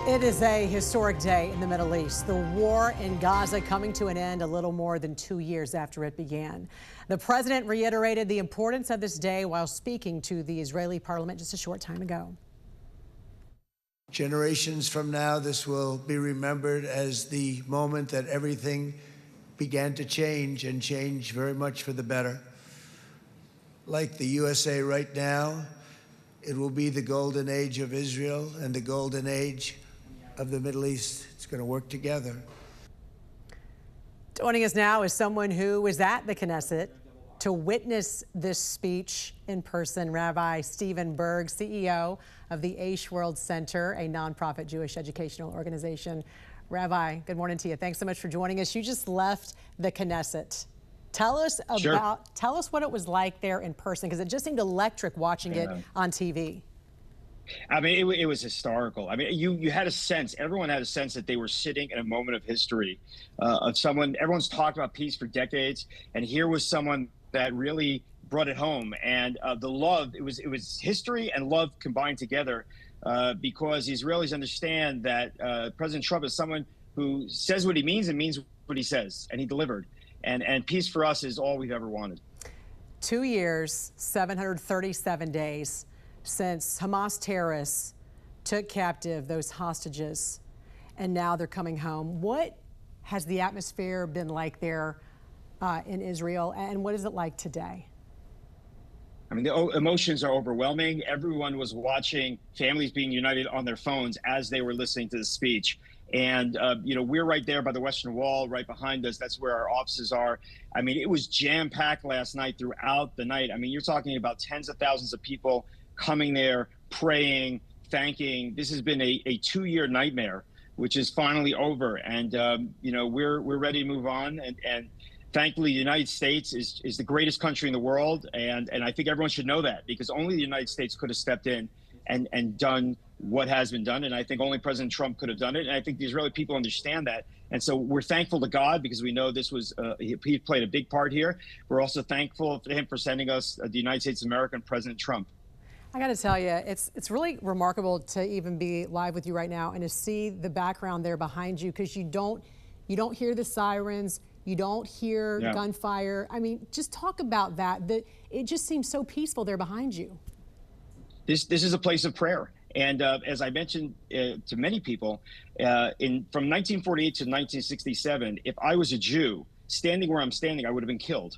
It is a historic day in the Middle East. The war in Gaza coming to an end a little more than 2 years after it began. The president reiterated the importance of this day while speaking to the Israeli parliament just a short time ago. Generations from now, this will be remembered as the moment that everything began to change, and change very much for the better. Like the USA right now, it will be the golden age of Israel and the golden age of the Middle East. It's going to work together. Joining us now is someone who was at the Knesset to witness this speech in person, Rabbi Stephen Berg, CEO of the Aish World Center, a nonprofit Jewish educational organization. Rabbi, good morning to you. Thanks so much for joining us. You just left the Knesset. Tell us what it was like there in person, because it just seemed electric watching it on TV. I mean, it was historical. I mean, you had a sense, everyone had a sense that they were sitting in a moment of history of someone. Everyone's talked about peace for decades, and here was someone that really brought it home. And the love, it was history and love combined together, because the Israelis understand that President Trump is someone who says what he means and means what he says, and he delivered. And peace for us is all we've ever wanted. 2 years, 737 days since Hamas terrorists took captive those hostages, and now they're coming home. What has the atmosphere been like there in Israel, and what is it like today? I mean, the emotions are overwhelming. Everyone was watching families being united on their phones as they were listening to the speech. And, you know, we're right there by the Western Wall, right behind us. That's where our offices are. I mean, it was jam-packed last night, throughout the night. I mean, you're talking about tens of thousands of people coming there, praying, thanking. This has been a 2-year nightmare, which is finally over. And, you know, we're ready to move on. And thankfully, the United States is the greatest country in the world. And I think everyone should know that, because only the United States could have stepped in and done what has been done. And I think only President Trump could have done it. And I think the Israeli people understand that. And so we're thankful to God, because we know this was, he played a big part here. We're also thankful to him for sending us the United States of America and President Trump. I got to tell you, it's really remarkable to even be live with you right now and to see the background there behind you, because you don't hear the sirens, you don't hear gunfire. I mean, just talk about that. It just seems so peaceful there behind you. This is a place of prayer. And as I mentioned to many people, from 1948 to 1967, if I was a Jew standing where I'm standing, I would have been killed.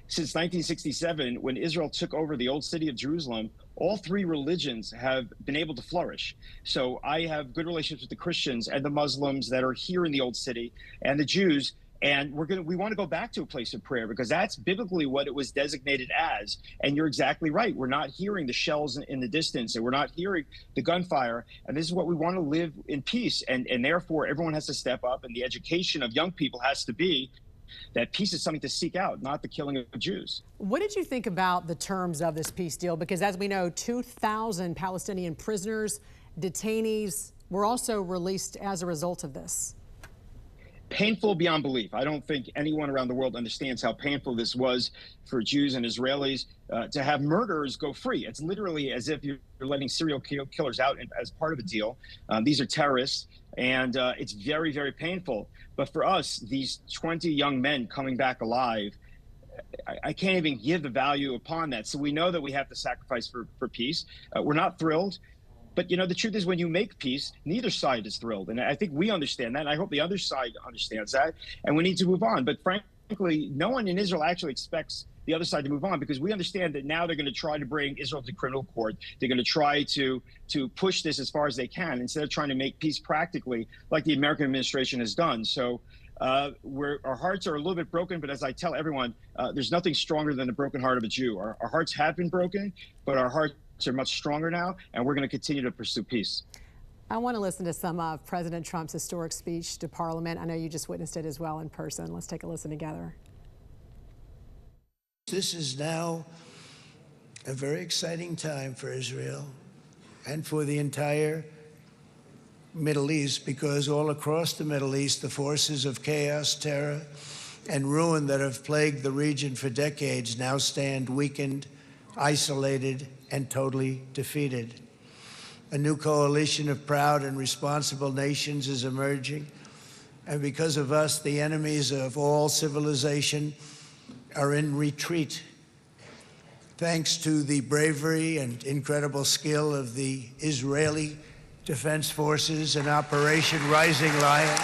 Since 1967, when Israel took over the old city of Jerusalem, all three religions have been able to flourish. So I have good relationships with the Christians and the Muslims that are here in the old city, and the Jews. And we want to go back to a place of prayer, because that's biblically what it was designated as. And you're exactly right. We're not hearing the shells in the distance, and we're not hearing the gunfire. And this is what we want to live in peace. And therefore, everyone has to step up, and the education of young people has to be that peace is something to seek out, not the killing of Jews. What did you think about the terms of this peace deal? Because as we know, 2,000 Palestinian prisoners, detainees were also released as a result of this. Painful beyond belief. I don't think anyone around the world understands how painful this was for Jews and Israelis to have murderers go free. It's literally as if you're letting serial killers out as part of a deal. These are terrorists, and it's very, very painful. But for us, these 20 young men coming back alive, I can't even give the value upon that. So we know that we have to sacrifice for peace. We're not thrilled. But, you know, the truth is, when you make peace, neither side is thrilled. And I think we understand that. And I hope the other side understands that. And we need to move on. But frankly, no one in Israel actually expects the other side to move on, because we understand that now they're going to try to bring Israel to criminal court. They're going to try to push this as far as they can, instead of trying to make peace practically, like the American administration has done. So our hearts are a little bit broken. But as I tell everyone, there's nothing stronger than the broken heart of a Jew. Our hearts have been broken, but our hearts are much stronger now, and we're going to continue to pursue peace. I want to listen to some of President Trump's historic speech to Parliament. I know you just witnessed it as well in person. Let's take a listen together. This is now a very exciting time for Israel and for the entire Middle East, because all across the Middle East, the forces of chaos, terror, and ruin that have plagued the region for decades now stand weakened, isolated, and totally defeated. A new coalition of proud and responsible nations is emerging. And because of us, the enemies of all civilization are in retreat. Thanks to the bravery and incredible skill of the Israeli Defense Forces and Operation Rising Lion,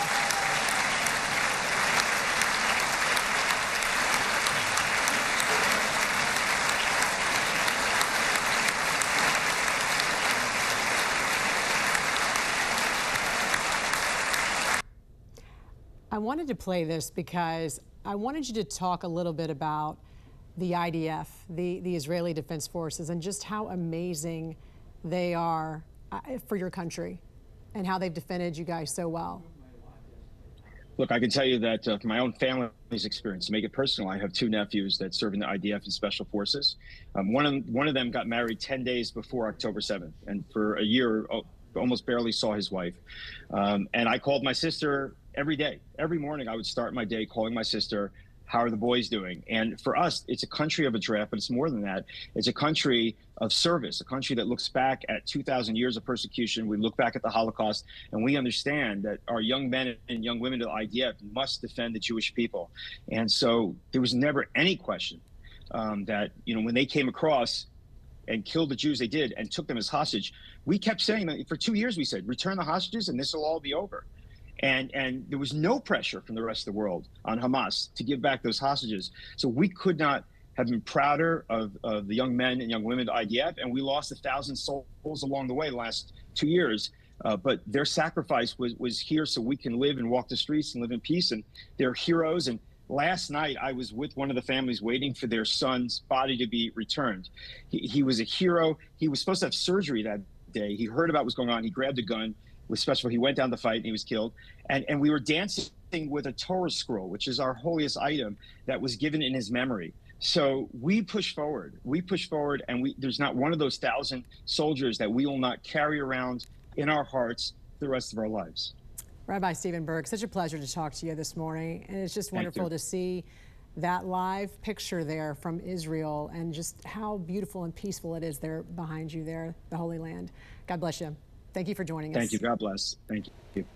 I wanted to play this because I wanted you to talk a little bit about the IDF, the Israeli Defense Forces, and just how amazing they are for your country and how they've defended you guys so well. Look, I can tell you that from my own family's experience, to make it personal, I have two nephews that serve in the IDF and Special Forces. One of them got married 10 days before October 7th, and for a year, almost barely saw his wife. And I called my sister every day. Every morning, I would start my day calling my sister, how are the boys doing? And for us, it's a country of a draft, but it's more than that. It's a country of service, a country that looks back at 2,000 years of persecution. We look back at the Holocaust, and we understand that our young men and young women of the IDF must defend the Jewish people. And so there was never any question that, you know, when they came across and killed the Jews they did and took them as hostage, we kept saying that for 2 years. We said, return the hostages and this will all be over. And there was no pressure from the rest of the world on Hamas to give back those hostages. So we could not have been prouder of the young men and young women of the IDF. And we lost 1,000 souls along the way the last 2 years. But their sacrifice was here so we can live and walk the streets and live in peace. And they're heroes. And last night, I was with one of the families waiting for their son's body to be returned. He was a hero. He was supposed to have surgery that day. He heard about what was going on. He grabbed a gun. Was special. He went down the fight and he was killed. And we were dancing with a Torah scroll, which is our holiest item that was given in his memory. So we push forward. We push forward, and there's not one of those 1,000 soldiers that we will not carry around in our hearts the rest of our lives. Rabbi Stephen Berg, such a pleasure to talk to you this morning. And it's just wonderful to see that live picture there from Israel and just how beautiful and peaceful it is there behind you there, the Holy Land. God bless you. Thank you for joining us. Thank you. God bless. Thank you.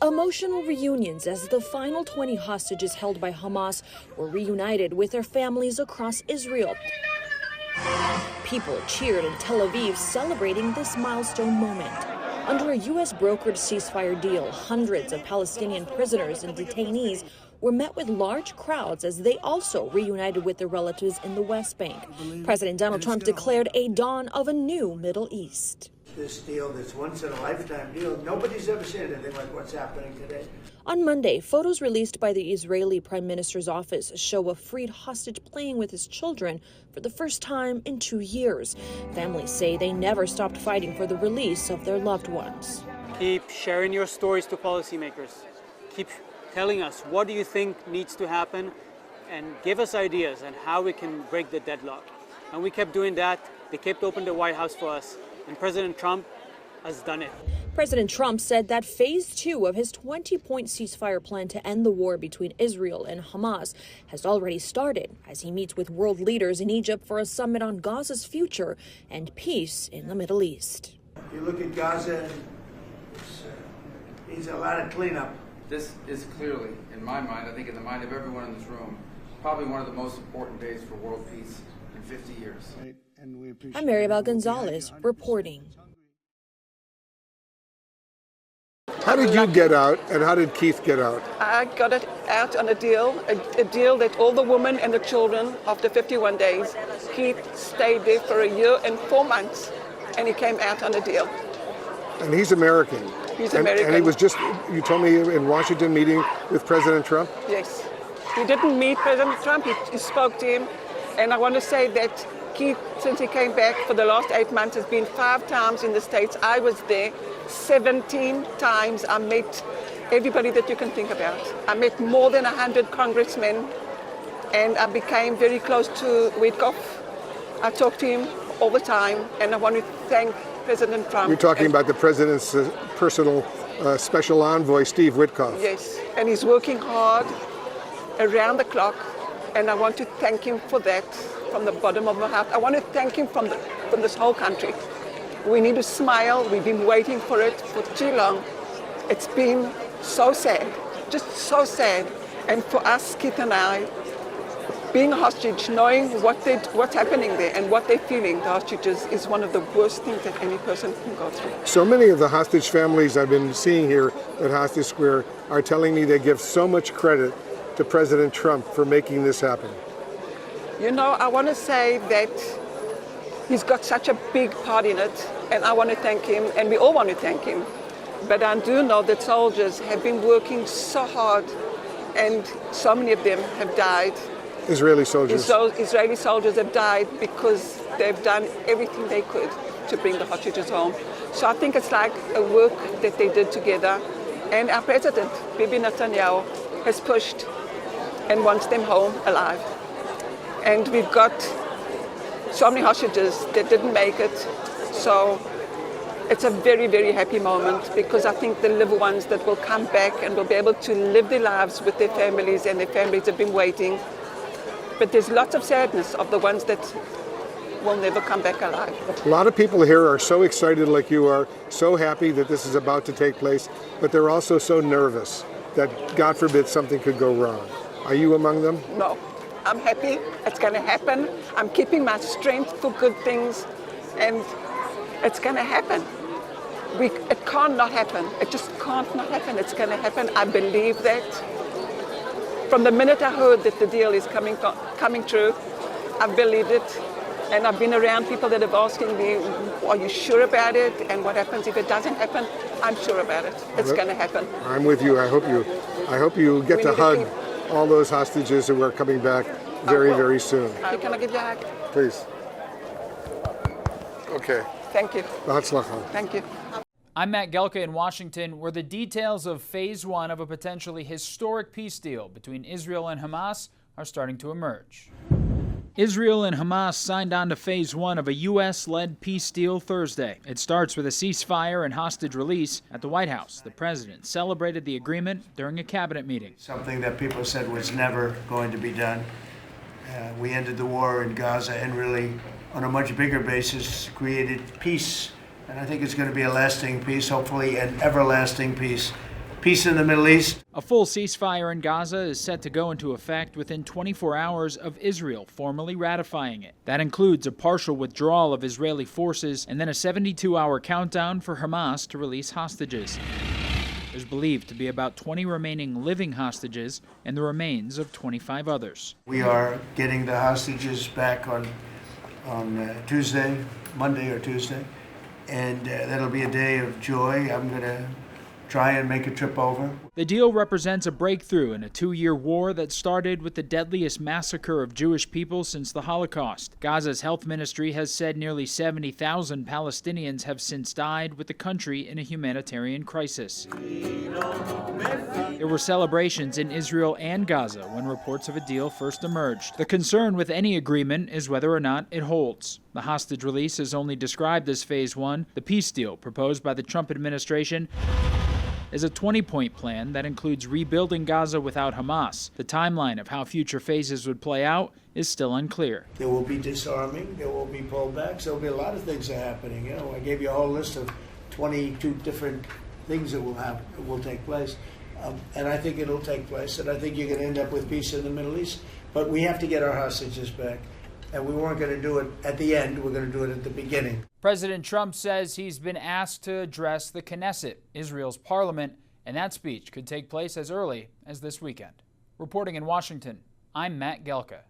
Emotional reunions as the final 20 hostages held by Hamas were reunited with their families across Israel. People cheered in Tel Aviv celebrating this milestone moment. Under a U.S.-brokered ceasefire deal, hundreds of Palestinian prisoners and detainees were met with large crowds as they also reunited with their relatives in the West Bank. President Donald Trump declared a dawn of a new Middle East. This deal, this once-in-a-lifetime deal, nobody's ever seen anything like what's happening today. On Monday, photos released by the Israeli Prime Minister's office show a freed hostage playing with his children for the first time in 2 years. Families say they never stopped fighting for the release of their loved ones. Keep sharing your stories to policymakers. Keep telling us what do you think needs to happen and give us ideas on how we can break the deadlock. And we kept doing that. They kept open the White House for us. And President Trump has done it. President Trump said that phase 2 of his 20-point ceasefire plan to end the war between Israel and Hamas has already started as he meets with world leaders in Egypt for a summit on Gaza's future and peace in the Middle East. You look at Gaza, it needs a lot of cleanup. This is clearly, in my mind, I think in the mind of everyone in this room, probably one of the most important days for world peace in 50 years. I'm Maribel Gonzalez reporting. How did you get out, and how did Keith get out? I got it out on a deal that all the women and the children after 51 days. Keith stayed there for a year and 4 months, and he came out on a deal. And he's American. He's American. And he was just, you told me, in Washington meeting with President Trump? Yes. He didn't meet President Trump, he spoke to him. And I want to say that Keith, since he came back for the last 8 months, has been 5 times in the States. I was there 17 times. I met everybody that you can think about. I met more than 100 congressmen, and I became very close to Witkoff. I talked to him all the time, and I want to thank President Trump. You're talking about the president's personal special envoy, Steve Witkoff. Yes, and he's working hard around the clock, and I want to thank him for that from the bottom of my heart. I want to thank him from the from this whole country. We need to smile. We've been waiting for it for too long. It's been so sad, just so sad. And for us, Keith and I, being a hostage, knowing what's happening there and what they're feeling, the hostages, is one of the worst things that any person can go through. So many of the hostage families I've been seeing here at Hostage Square are telling me they give so much credit to President Trump for making this happen. You know, I want to say that he's got such a big part in it, and I want to thank him, and we all want to thank him. But I do know that soldiers have been working so hard, and so many of them have died. Israeli soldiers. Israeli soldiers have died because they've done everything they could to bring the hostages home. So I think it's like a work that they did together. And our president, Bibi Netanyahu, has pushed and wants them home alive. And we've got so many hostages that didn't make it. So it's a very, very happy moment, because I think the little ones that will come back and will be able to live their lives with their families, and their families have been waiting. But there's lots of sadness of the ones that will never come back alive. A lot of people here are so excited like you are, so happy that this is about to take place, but they're also so nervous that, God forbid, something could go wrong. Are you among them? No, I'm happy. It's going to happen. I'm keeping my strength for good things, and it's going to happen. It can't not happen. It just can't not happen. It's going to happen. I believe that. From the minute I heard that the deal is coming true, I believed it. And I've been around people that have asking me, are you sure about it? And what happens if it doesn't happen? I'm sure about it. It's going to happen. I'm with you. I hope you get to hug all those hostages who are coming back very, very soon. Can I give you a hug? Please. Okay. Thank you. Thank you. I'm Matt Gelka in Washington, where the details of Phase 1 of a potentially historic peace deal between Israel and Hamas are starting to emerge. Israel and Hamas signed on to Phase 1 of a U.S.-led peace deal Thursday. It starts with a ceasefire and hostage release. At the White House, the president celebrated the agreement during a cabinet meeting. Something that people said was never going to be done. We ended the war in Gaza and really, on a much bigger basis, created peace. And I think it's going to be a lasting peace, hopefully an everlasting peace. Peace in the Middle East. A full ceasefire in Gaza is set to go into effect within 24 hours of Israel formally ratifying it. That includes a partial withdrawal of Israeli forces and then a 72-hour countdown for Hamas to release hostages. There's believed to be about 20 remaining living hostages and the remains of 25 others. We are getting the hostages back on Tuesday, Monday or Tuesday. And that'll be a day of joy. I'm going to try and make a trip over. The deal represents a breakthrough in a 2-year war that started with the deadliest massacre of Jewish people since the Holocaust. Gaza's health ministry has said nearly 70,000 Palestinians have since died, with the country in a humanitarian crisis. There were celebrations in Israel and Gaza when reports of a deal first emerged. The concern with any agreement is whether or not it holds. The hostage release is only described as Phase 1. The peace deal proposed by the Trump administration is a 20-point plan that includes rebuilding Gaza without Hamas. The timeline of how future phases would play out is still unclear. There will be disarming, there will be pullbacks, there will be a lot of things that are happening. You know, I gave you a whole list of 22 different things that will take place. And I think it'll take place, and I think you're going to end up with peace in the Middle East. But we have to get our hostages back. And we weren't going to do it at the end, we're going to do it at the beginning. President Trump says he's been asked to address the Knesset, Israel's parliament, and that speech could take place as early as this weekend. Reporting in Washington, I'm Matt Gelka.